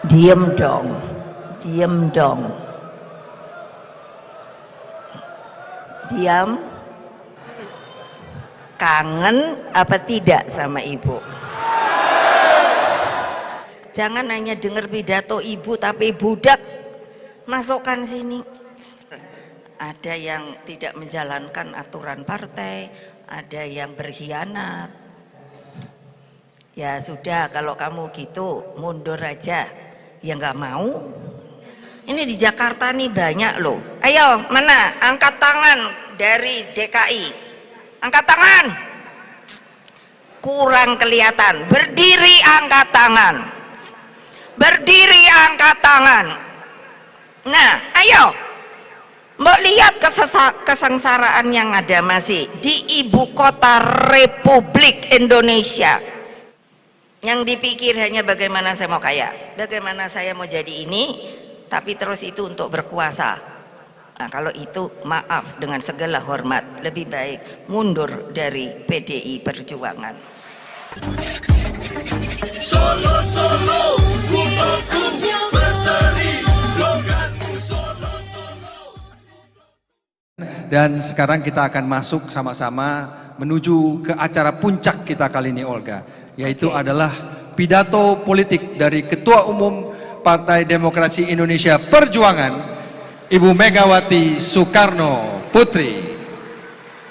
Diem dong, diem dong, diam. Kangen apa tidak sama ibu? Jangan hanya dengar pidato ibu tapi budak masukkan sini. Ada yang tidak menjalankan aturan partai, ada yang berkhianat. Ya sudah, kalau kamu gitu mundur aja. Ya nggak mau. Ini di Jakarta nih banyak loh. Ayo, mana? Angkat tangan dari DKI. Angkat tangan. Kurang kelihatan. Berdiri angkat tangan. Berdiri angkat tangan. Nah, ayo. Mbok lihat kesengsaraan yang ada masih di ibu kota Republik Indonesia. Yang dipikir hanya bagaimana saya mau kaya, bagaimana saya mau jadi ini, tapi terus itu untuk berkuasa. Nah, kalau itu maaf dengan segala hormat, lebih baik mundur dari PDI Perjuangan. Solo, solo, putarku berteri, logatku solo, solo. Dan sekarang kita akan masuk sama-sama menuju ke acara puncak kita kali ini, Olga, yaitu adalah pidato politik dari Ketua Umum Partai Demokrasi Indonesia Perjuangan, Ibu Megawati Soekarno Putri.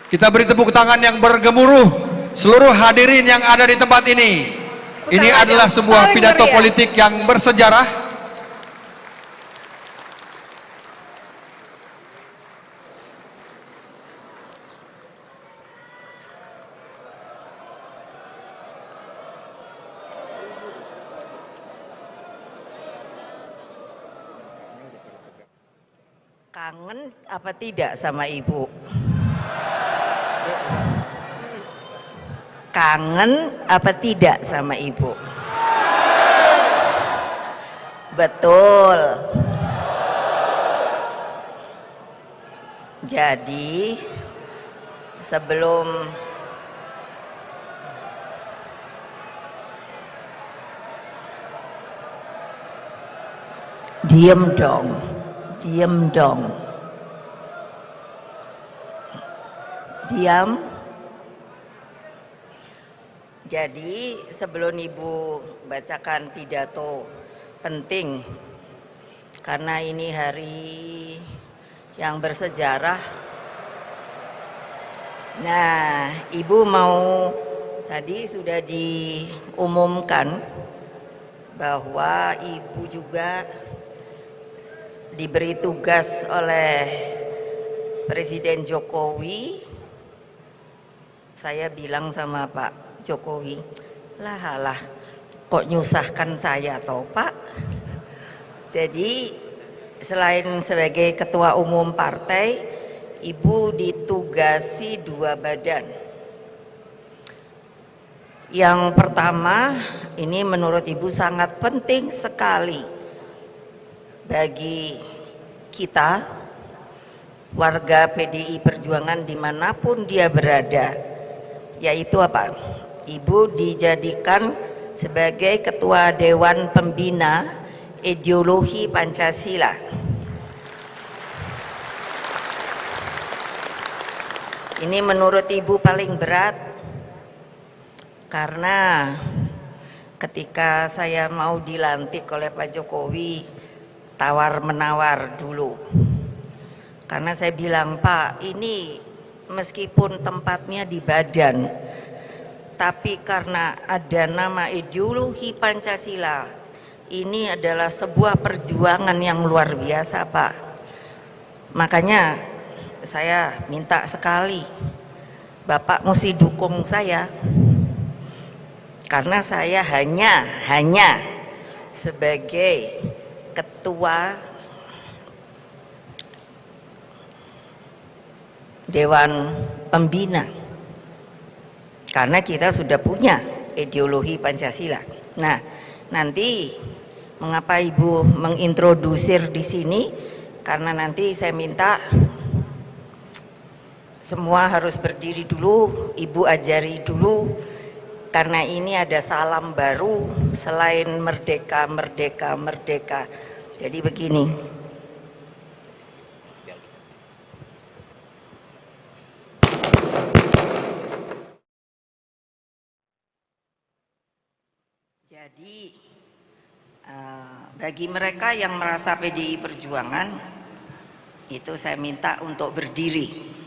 Kita beri tepuk tangan yang bergemuruh seluruh hadirin yang ada di tempat ini. Ini adalah sebuah pidato politik yang bersejarah. Kangen apa tidak sama ibu? Kangen apa tidak sama ibu? Betul. Jadi sebelum diem dong, diem dong, diam. Jadi sebelum ibu bacakan pidato penting, karena ini hari yang bersejarah. Nah, ibu mau, tadi sudah diumumkan bahwa ibu juga diberi tugas oleh Presiden Jokowi. Saya bilang sama Pak Jokowi, lah kok nyusahkan saya toh Pak. Jadi selain sebagai ketua umum partai, ibu ditugasi 2 badan. Yang pertama, ini menurut ibu sangat penting sekali bagi kita warga PDI Perjuangan dimanapun dia berada, yaitu apa? Ibu dijadikan sebagai ketua Dewan Pembina Ideologi Pancasila. Ini menurut ibu paling berat, karena ketika saya mau dilantik oleh Pak Jokowi, tawar-menawar dulu. Karena saya bilang, Pak, ini meskipun tempatnya di badan, tapi karena ada nama ideologi Pancasila, ini adalah sebuah perjuangan yang luar biasa, Pak. Makanya saya minta sekali, Bapak mesti dukung saya, karena saya hanya sebagai ketua Dewan Pembina, karena kita sudah punya ideologi Pancasila. Nah, nanti mengapa ibu mengintrodusir di sini? Karena nanti saya minta semua harus berdiri dulu, ibu ajari dulu karena ini ada salam baru selain merdeka, merdeka, merdeka. Jadi begini. Jadi bagi mereka yang merasa PDI Perjuangan itu saya minta untuk berdiri.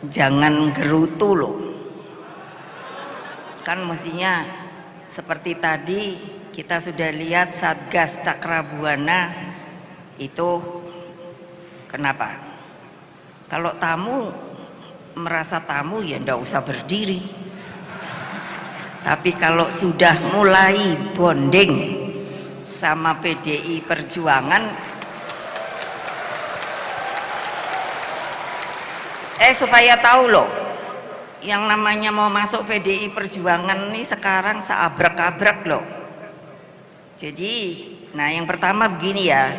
Jangan gerutu loh. Kan mestinya seperti tadi kita sudah lihat Satgas Cakrabuana itu kenapa? Kalau tamu merasa tamu ya ndak usah berdiri. Tapi kalau sudah mulai bonding sama PDI Perjuangan, supaya tahu loh, yang namanya mau masuk PDI Perjuangan ini sekarang seabrek-abrek loh. Jadi, nah yang pertama begini ya,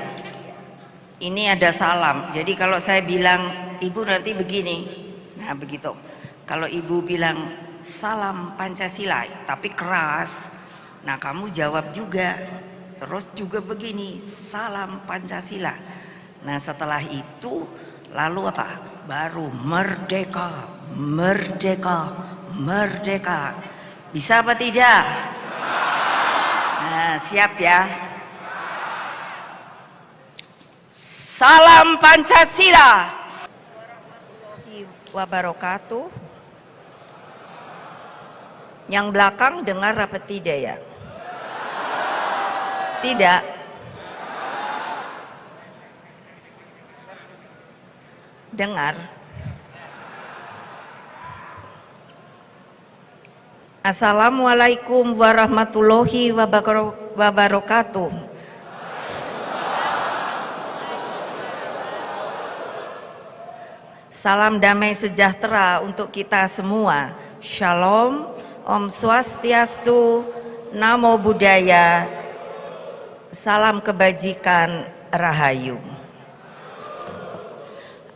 ini ada salam. Jadi kalau saya bilang, ibu nanti begini, nah begitu. Kalau ibu bilang salam Pancasila, tapi keras, nah kamu jawab juga, terus juga begini, salam Pancasila. Nah setelah itu, lalu apa? Baru merdeka, merdeka, merdeka. Bisa apa tidak? Nah, siap ya. Salam Pancasila. Warahmatullahi wabarakatuh. Yang belakang dengar apa tidak ya? Tidak. Dengar. Assalamualaikum warahmatullahi wabarakatuh. Salam damai sejahtera untuk kita semua. Shalom, Om Swastiastu, Namo Buddhaya, salam kebajikan, Rahayu.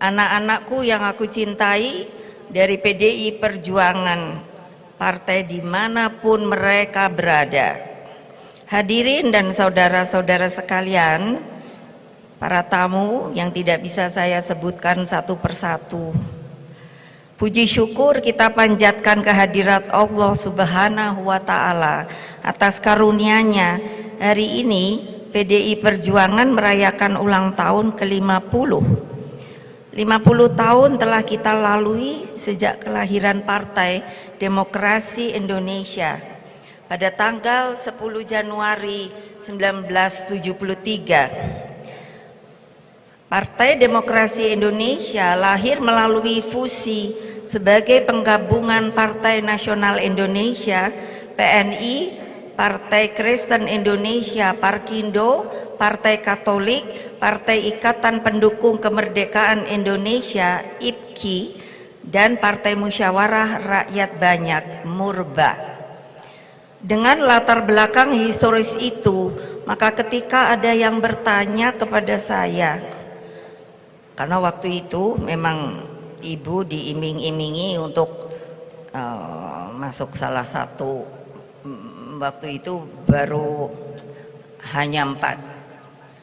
Anak-anakku yang aku cintai dari PDI Perjuangan, partai dimanapun mereka berada, hadirin dan saudara-saudara sekalian, para tamu yang tidak bisa saya sebutkan satu persatu, puji syukur kita panjatkan kehadirat Allah Subhanahu wa Ta'ala atas karunia-Nya. Hari ini PDI Perjuangan merayakan ulang tahun ke-50. 50 tahun telah kita lalui sejak kelahiran Partai Demokrasi Indonesia pada tanggal 10 Januari 1973. Partai Demokrasi Indonesia lahir melalui fusi sebagai penggabungan Partai Nasional Indonesia (PNI), Partai Kristen Indonesia (Parkindo), Partai Katolik, Partai Ikatan Pendukung Kemerdekaan Indonesia (IPKI), dan Partai Musyawarah Rakyat Banyak (Murba). Dengan latar belakang historis itu, maka ketika ada yang bertanya kepada saya, karena waktu itu memang ibu diiming-imingi untuk masuk salah satu, waktu itu baru hanya 4,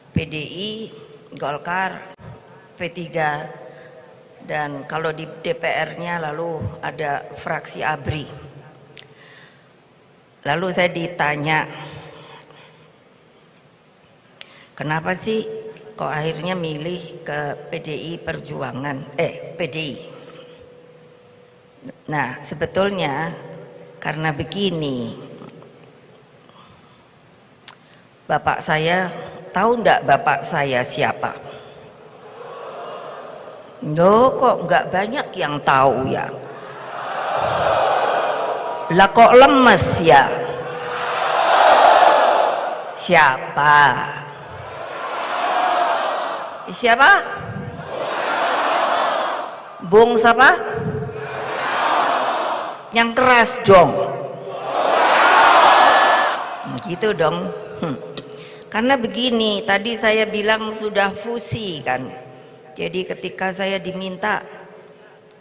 PDI, Golkar, P3, dan kalau di DPR-nya lalu ada fraksi ABRI. Lalu saya ditanya, kenapa sih kok akhirnya milih ke PDI Perjuangan, PDI? Nah, sebetulnya karena begini, bapak saya, tahu enggak bapak saya siapa? Loh, kok enggak banyak yang tahu ya? Lah kok lemes ya? Siapa? Siapa? Bung siapa? Yang keras dong. Gitu dong. Karena begini, tadi saya bilang sudah fusi kan. Jadi ketika saya diminta,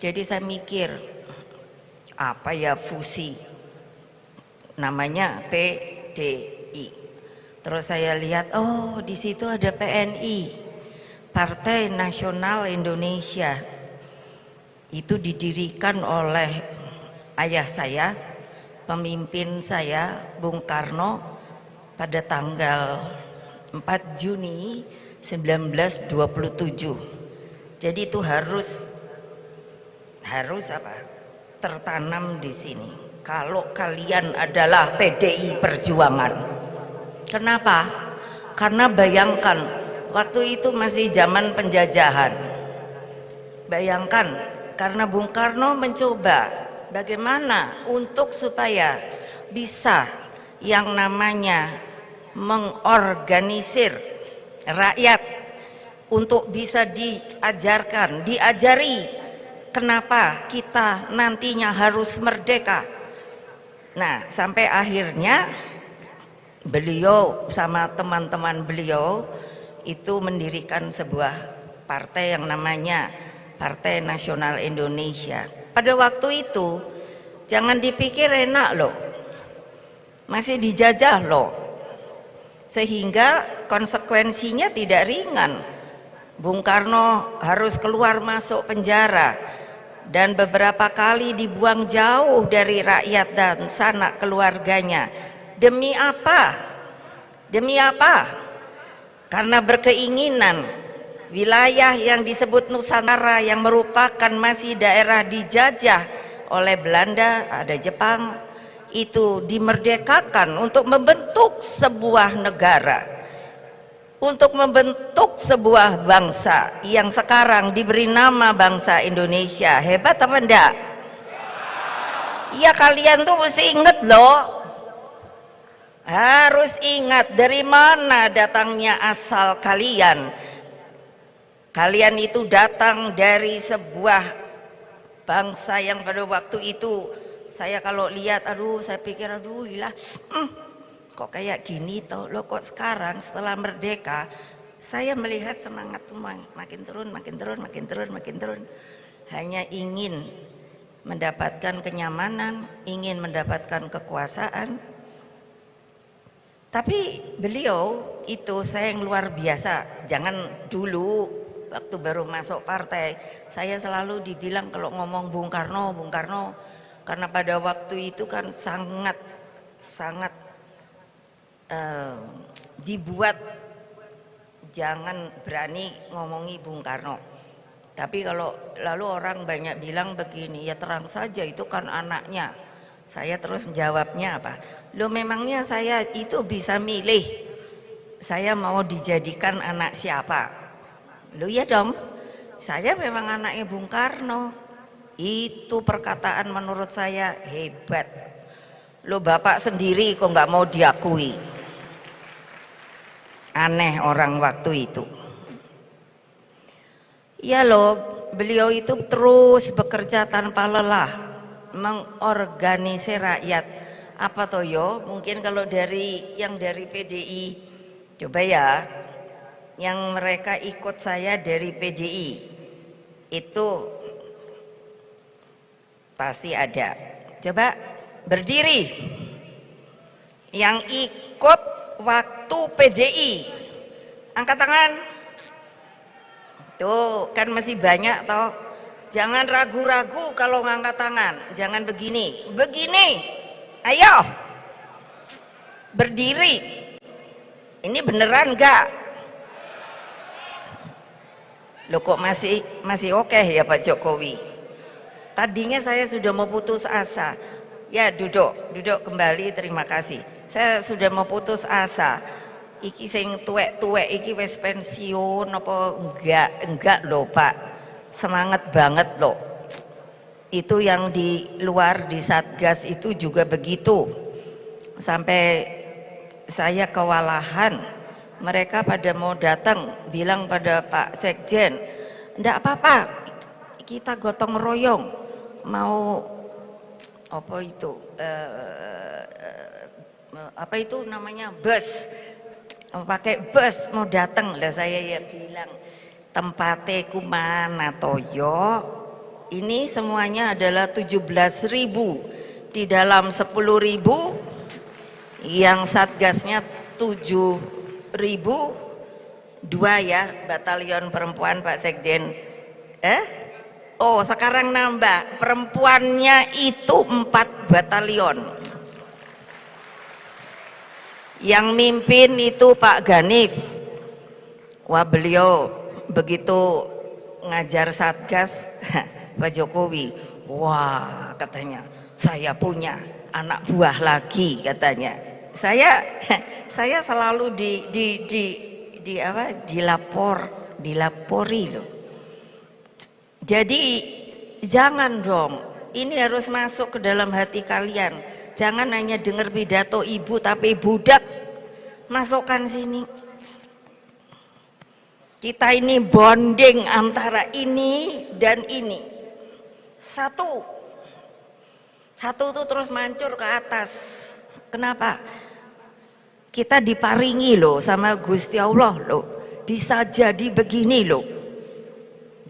jadi saya mikir, apa ya fusi? Namanya PDI. Terus saya lihat, oh di situ ada PNI, Partai Nasional Indonesia. Itu didirikan oleh ayah saya, pemimpin saya, Bung Karno, pada tanggal 4 Juni 1927. Jadi itu harus apa? Tertanam di sini. Kalau kalian adalah PDI Perjuangan. Kenapa? Karena bayangkan waktu itu masih zaman penjajahan. Bayangkan karena Bung Karno mencoba bagaimana untuk supaya bisa yang namanya mengorganisir rakyat untuk bisa diajari kenapa kita nantinya harus merdeka. Nah, sampai akhirnya beliau sama teman-teman beliau itu mendirikan sebuah partai yang namanya Partai Nasional Indonesia. Pada waktu itu jangan dipikir enak loh, masih dijajah loh, sehingga konsekuensinya tidak ringan. Bung Karno harus keluar masuk penjara dan beberapa kali dibuang jauh dari rakyat dan sanak keluarganya. Demi apa? Demi apa? Karena berkeinginan wilayah yang disebut Nusantara yang merupakan masih daerah dijajah oleh Belanda, ada Jepang, itu dimerdekakan untuk membentuk sebuah negara, untuk membentuk sebuah bangsa yang sekarang diberi nama bangsa Indonesia. Hebat apa enggak? Ya kalian tuh mesti inget loh, harus ingat dari mana datangnya asal kalian. Kalian itu datang dari sebuah bangsa yang pada waktu itu saya kalau lihat, aduh saya pikir aduh gila, kok kayak gini toh lo, kok sekarang setelah merdeka saya melihat semangat makin turun, makin turun, makin turun, makin turun. Hanya ingin mendapatkan kenyamanan, ingin mendapatkan kekuasaan. Tapi beliau itu saya yang luar biasa. Jangan dulu waktu baru masuk partai saya selalu dibilang kalau ngomong Bung Karno, Bung Karno, karena pada waktu itu kan sangat dibuat jangan berani ngomongi Bung Karno. Tapi kalau lalu orang banyak bilang begini, ya terang saja itu kan anaknya. Saya terus jawabnya apa? Loh memangnya saya itu bisa milih saya mau dijadikan anak siapa? Loh ya dong, saya memang anaknya Bung Karno. Itu perkataan menurut saya hebat. Loh bapak sendiri kok nggak mau diakui. Aneh orang waktu itu. Ya loh, beliau itu terus bekerja tanpa lelah mengorganisir rakyat. Apa toh yo? Mungkin kalau dari yang dari PDI, coba ya, yang mereka ikut saya dari PDI itu pasti ada. Coba berdiri. Yang ikut waktu PDI, angkat tangan. Tuh kan masih banyak toh. Jangan ragu-ragu kalau ngangkat tangan. Jangan begini, begini. Ayo berdiri. Ini beneran enggak? Loh kok masih oke ya Pak Jokowi? Tadinya saya sudah mau putus asa. Ya duduk kembali, terima kasih. Saya sudah mau putus asa. Iki sing tuwek-tuwek iki wis pensiun apa enggak loh Pak. Semangat banget loh. Itu yang di luar di Satgas itu juga begitu. Sampai saya kewalahan. Mereka pada mau datang bilang pada Pak Sekjen, enggak apa-apa, kita gotong royong mau apa itu namanya bus pakai bus mau datang lah, saya ya bilang tempatnya kumana toyo, ini semuanya adalah 17.000 di dalam 10.000 yang satgasnya 7.000, 2 ya batalion perempuan Pak Sekjen. Oh sekarang nambah, perempuannya itu 4 batalion. Yang mimpin itu Pak Ganif. Wah beliau begitu ngajar satgas Pak Jokowi, wah katanya saya punya anak buah lagi katanya. Saya selalu dilapori loh. Jadi jangan dong, ini harus masuk ke dalam hati kalian. Jangan hanya dengar pidato ibu tapi budak, masukkan sini. Kita ini bonding antara ini dan ini. Satu tuh terus mancur ke atas. Kenapa? Kita diparingi loh sama Gusti Allah loh, bisa jadi begini loh.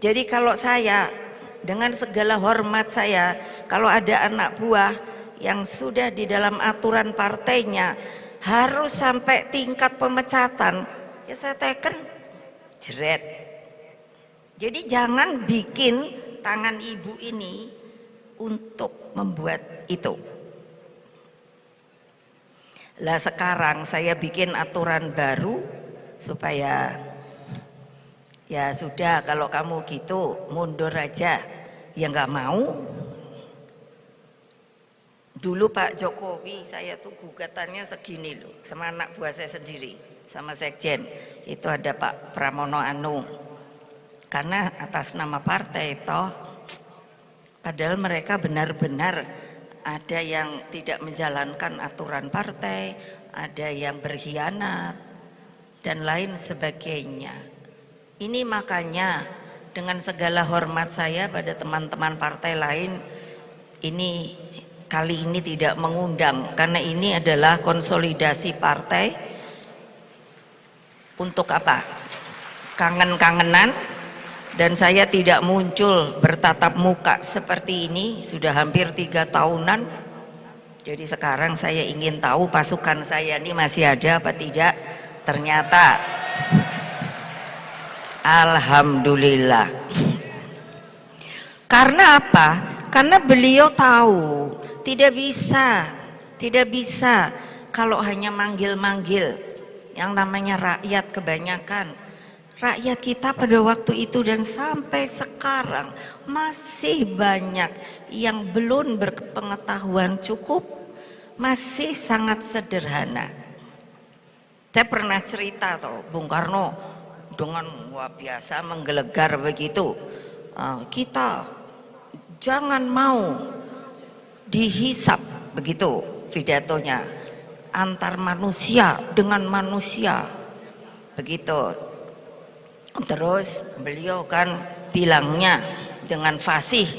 Jadi kalau saya dengan segala hormat saya, kalau ada anak buah yang sudah di dalam aturan partainya harus sampai tingkat pemecatan, ya saya teken jeret. Jadi jangan bikin tangan ibu ini untuk membuat itu. Lah sekarang saya bikin aturan baru supaya ya sudah, kalau kamu gitu mundur aja, ya nggak mau. Dulu Pak Jokowi saya tuh gugatannya segini loh sama anak buah saya sendiri, sama Sekjen itu ada Pak Pramono Anung, karena atas nama partai toh, padahal mereka benar-benar ada yang tidak menjalankan aturan partai, ada yang berkhianat dan lain sebagainya. Ini makanya dengan segala hormat saya pada teman-teman partai lain, ini kali ini tidak mengundang karena ini adalah konsolidasi partai. Untuk apa? Kangen-kangenan, dan saya tidak muncul bertatap muka seperti ini sudah hampir 3 tahunan. Jadi sekarang saya ingin tahu pasukan saya ini masih ada apa tidak. Ternyata alhamdulillah. Karena apa? Karena beliau tahu tidak bisa kalau hanya manggil-manggil yang namanya rakyat. Kebanyakan rakyat kita pada waktu itu dan sampai sekarang masih banyak yang belum berpengetahuan cukup, masih sangat sederhana. Saya pernah cerita toh, Bung Karno dengan wah biasa menggelegar begitu, kita jangan mau dihisap begitu pidatonya, antar manusia dengan manusia begitu. Terus beliau kan bilangnya dengan fasih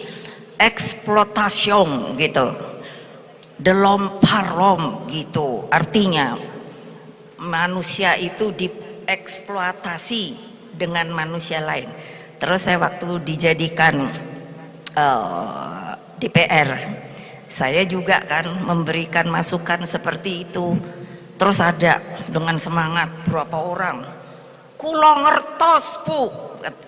eksploitasi gitu, delom parlom gitu, artinya manusia itu dieksploitasi dengan manusia lain. Terus saya waktu dijadikan DPR, saya juga kan memberikan masukan seperti itu. Terus ada dengan semangat berapa orang, kulo ngertos Bu,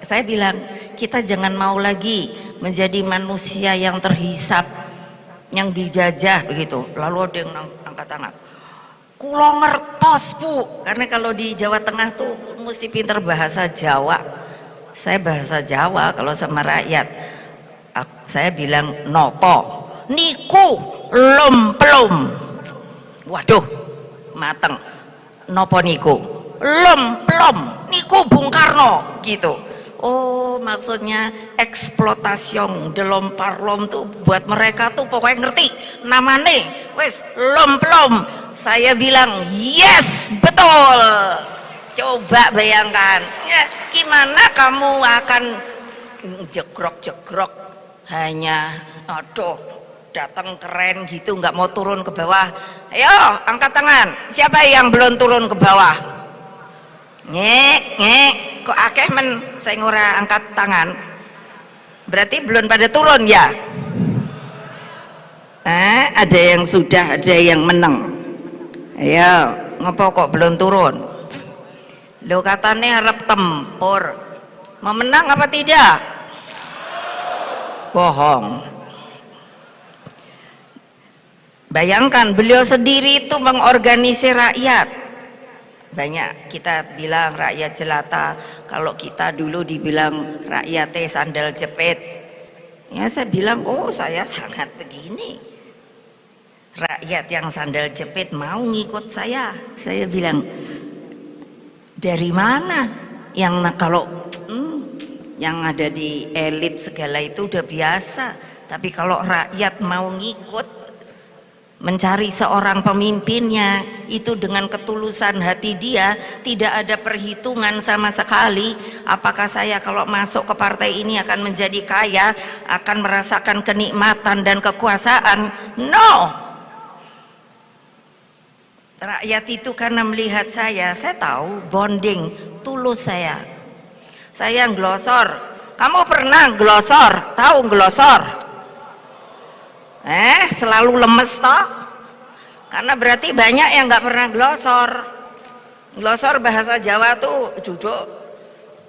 saya bilang kita jangan mau lagi menjadi manusia yang terhisap, yang dijajah begitu. Lalu ada yang angkat tangan, kulo ngertos Bu, karena kalau di Jawa Tengah tuh mesti pinter bahasa Jawa. Saya bahasa Jawa kalau sama rakyat, saya bilang nopo niku lom-pelom. Waduh mateng, nopo niku lom-pelom, niku Bung Karno gitu. Oh maksudnya eksploitasi delom parlom tuh buat mereka tuh pokoknya ngerti namanya wes lom-pelom. Saya bilang yes betul. Coba bayangkan ya, gimana kamu akan jegrok-jegrok hanya aduh datang keren gitu nggak mau turun ke bawah. Ayo angkat tangan, siapa yang belum turun ke bawah? Kok akeh men saya ora angkat tangan, berarti belum pada turun ya. Ada yang sudah, ada yang menang. Ayo, ngapa kok belum turun? Lo katanya harap tempur, mau menang apa tidak? Bohong. Bayangkan beliau sendiri itu mengorganisir rakyat. Banyak kita bilang rakyat jelata, kalau kita dulu dibilang rakyatnya sandal jepit, ya saya bilang oh saya sangat begini, rakyat yang sandal jepit mau ngikut saya bilang dari mana, yang kalau yang ada di elit segala itu udah biasa, tapi kalau rakyat mau ngikut mencari seorang pemimpinnya itu dengan ketulusan hati dia, tidak ada perhitungan sama sekali apakah saya kalau masuk ke partai ini akan menjadi kaya, akan merasakan kenikmatan dan kekuasaan. No, rakyat itu karena melihat saya tahu bonding tulus saya glosor. Kamu pernah glosor? Tahu glosor? Selalu lemes toh, karena berarti banyak yang nggak pernah glosor. Glosor bahasa Jawa tuh duduk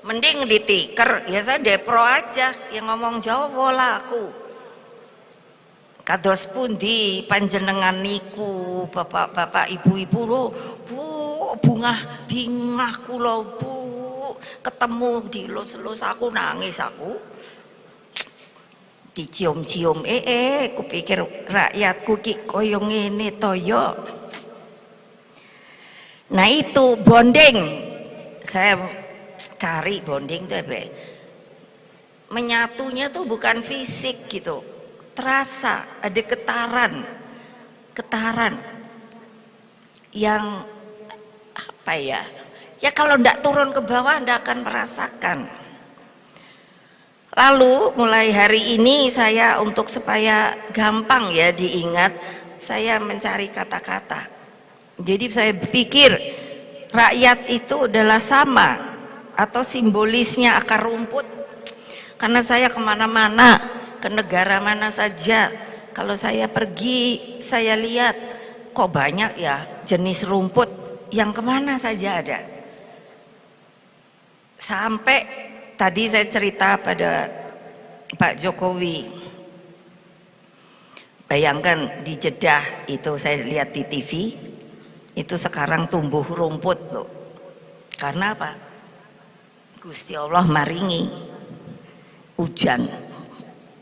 mending ditiker, ya saya depro aja yang ngomong Jawa lah aku. Kados pundi panjenengan niku bapak-bapak ibu-ibu lo bu bungah bingah kula bu, ketemu di los aku nangis aku. Dicium-cium kupikir rakyatku ki koyo ngene toyo. Nah itu bonding, saya cari bonding tuh apa? Menyatunya tuh bukan fisik gitu, terasa ada getaran yang apa ya? Ya kalau ndak turun ke bawah ndak akan merasakan. Lalu mulai hari ini saya untuk supaya gampang ya diingat, saya mencari kata-kata. Jadi saya pikir rakyat itu adalah sama atau simbolisnya akar rumput. Karena saya kemana-mana, ke negara mana saja, kalau saya pergi saya lihat kok banyak ya jenis rumput yang kemana saja ada. Sampai tadi saya cerita pada Pak Jokowi, bayangkan di Jeddah itu saya lihat di TV, itu sekarang tumbuh rumput loh. Karena apa? Gusti Allah maringi hujan,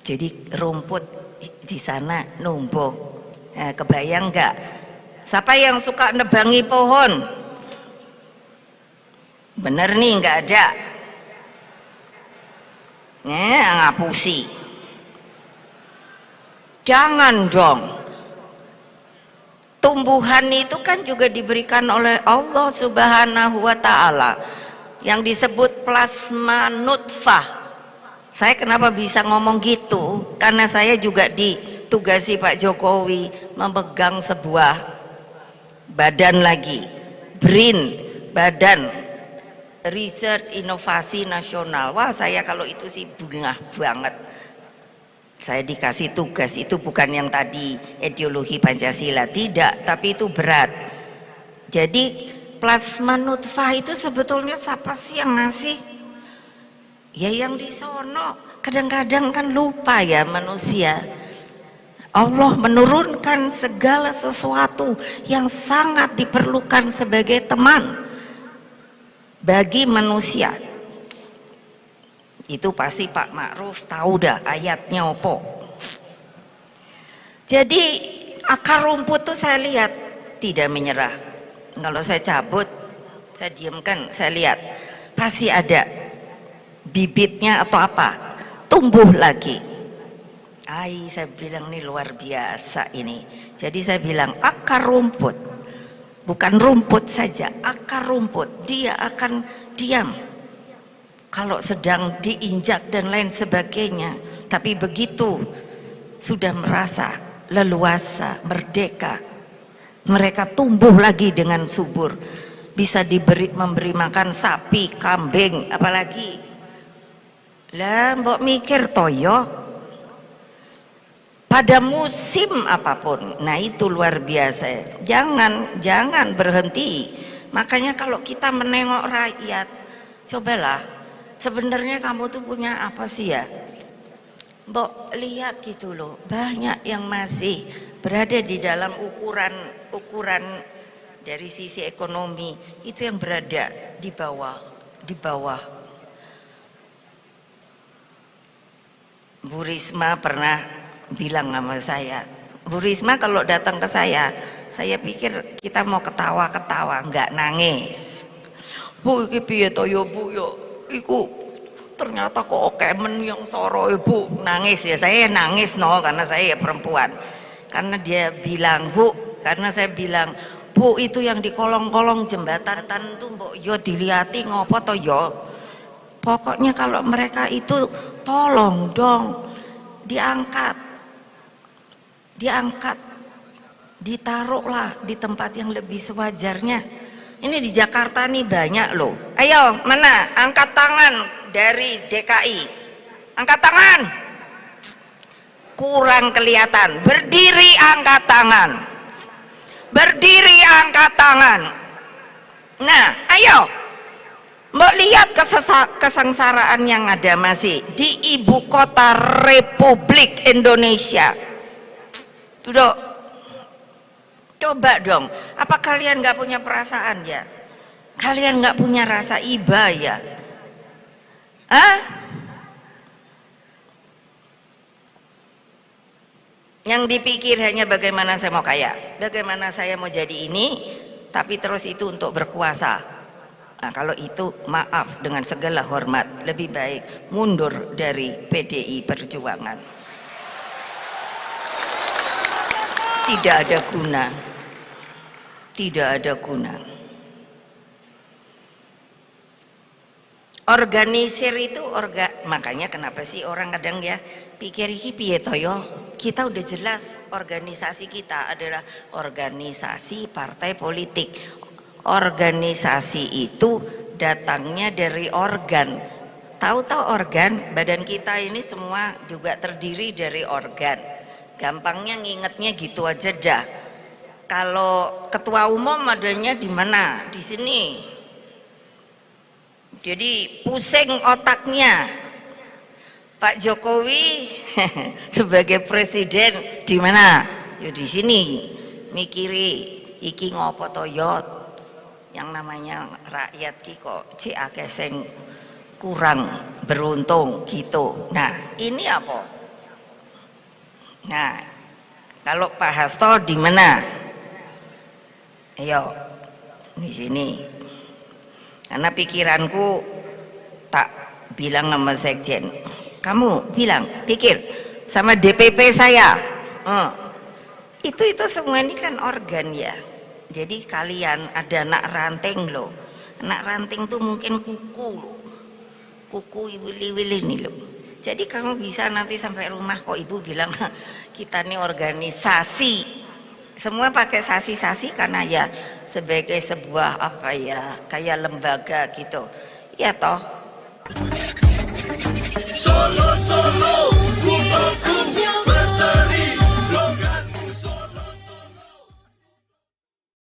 jadi rumput di sana numbuh. Kebayang nggak? Siapa yang suka nebangi pohon? Bener nih, nggak ada. Ngapusi, jangan dong. Tumbuhan itu kan juga diberikan oleh Allah Subhanahu wa Ta'ala yang disebut plasma nutfah. Saya kenapa bisa ngomong gitu? Karena saya juga ditugasi Pak Jokowi memegang sebuah badan lagi, BRIN, Badan Research Inovasi Nasional. Wah, saya kalau itu sih bungah banget. Saya dikasih tugas itu bukan yang tadi ideologi Pancasila, tidak, tapi itu berat. Jadi plasma nutfah itu sebetulnya siapa sih yang ngasih? Ya yang di sono. Kadang-kadang kan lupa ya manusia. Allah menurunkan segala sesuatu yang sangat diperlukan sebagai teman bagi manusia. Itu pasti Pak Ma'ruf tahu dah ayatnya opo. Jadi akar rumput tuh saya lihat tidak menyerah. Kalau saya cabut, saya diamkan, saya lihat pasti ada bibitnya atau apa, tumbuh lagi. Saya bilang ini luar biasa ini. Jadi saya bilang akar rumput, bukan rumput saja, akar rumput, dia akan diam kalau sedang diinjak dan lain sebagainya. Tapi begitu sudah merasa leluasa, merdeka, mereka tumbuh lagi dengan subur. bisa memberi makan sapi, kambing, apalagi. Lah mbok mikir toyo pada musim apapun. Nah itu luar biasa. Jangan berhenti. Makanya kalau kita menengok rakyat, cobalah sebenarnya kamu tuh punya apa sih ya? Mbok lihat gitu loh, banyak yang masih berada di dalam ukuran dari sisi ekonomi itu yang berada di bawah. Bu Risma pernah bilang sama saya, Bu Risma kalau datang ke saya pikir kita mau ketawa-ketawa, nggak nangis. Bu iki piye to yo Bu yo, iku ternyata kok kemen yang soro ibu nangis ya. Saya nangis karena saya ya perempuan. Karena dia bilang Bu, karena saya bilang Bu itu yang di kolong-kolong jembatan tuh mbok yo diliati ngopo to yo. Pokoknya kalau mereka itu tolong dong diangkat, ditaruhlah di tempat yang lebih sewajarnya. Ini di Jakarta nih banyak loh. Ayo mana angkat tangan dari DKI, angkat tangan. Kurang kelihatan. Berdiri angkat tangan. Berdiri angkat tangan. Nah ayo mbok lihat kesengsaraan yang ada masih di ibu kota Republik Indonesia. Duduk. Coba dong, apa kalian nggak punya perasaan ya? Kalian nggak punya rasa iba ya? Hah? Yang dipikir hanya bagaimana saya mau kaya, bagaimana saya mau jadi ini, tapi terus itu untuk berkuasa. Nah, kalau itu maaf dengan segala hormat, lebih baik mundur dari PDI Perjuangan. Tidak ada guna. Tidak ada guna. Organisir itu makanya kenapa sih orang kadang ya pikir iki piye to yo? Kita udah jelas organisasi kita adalah organisasi partai politik. Organisasi itu datangnya dari organ. Tahu-tahu organ, badan kita ini semua juga terdiri dari organ. Gampangnya ngingetnya gitu aja dah. Kalau ketua umum adanya di mana? Di sini. Jadi pusing otaknya. Pak Jokowi sebagai presiden di mana? Ya di sini. Mikiri iki ngopo to yo? Yang namanya rakyat ki kok cek akeh sing kurang beruntung gitu. Nah, ini apa? Nah, kalau Pak Hasto di mana? Ayo di sini. Karena pikiranku tak bilang sama sekjen. Kamu bilang, pikir sama DPP saya. Itu semua ini kan organ ya. Jadi kalian ada anak ranting loh. Anak ranting tuh mungkin kuku loh. Kuku wili-wili nih loh. Jadi kamu bisa nanti sampai rumah kok ibu bilang kita nih organisasi. Semua pakai sasi-sasi karena ya sebagai sebuah apa ya kayak lembaga gitu. Iya toh. Solo, solo.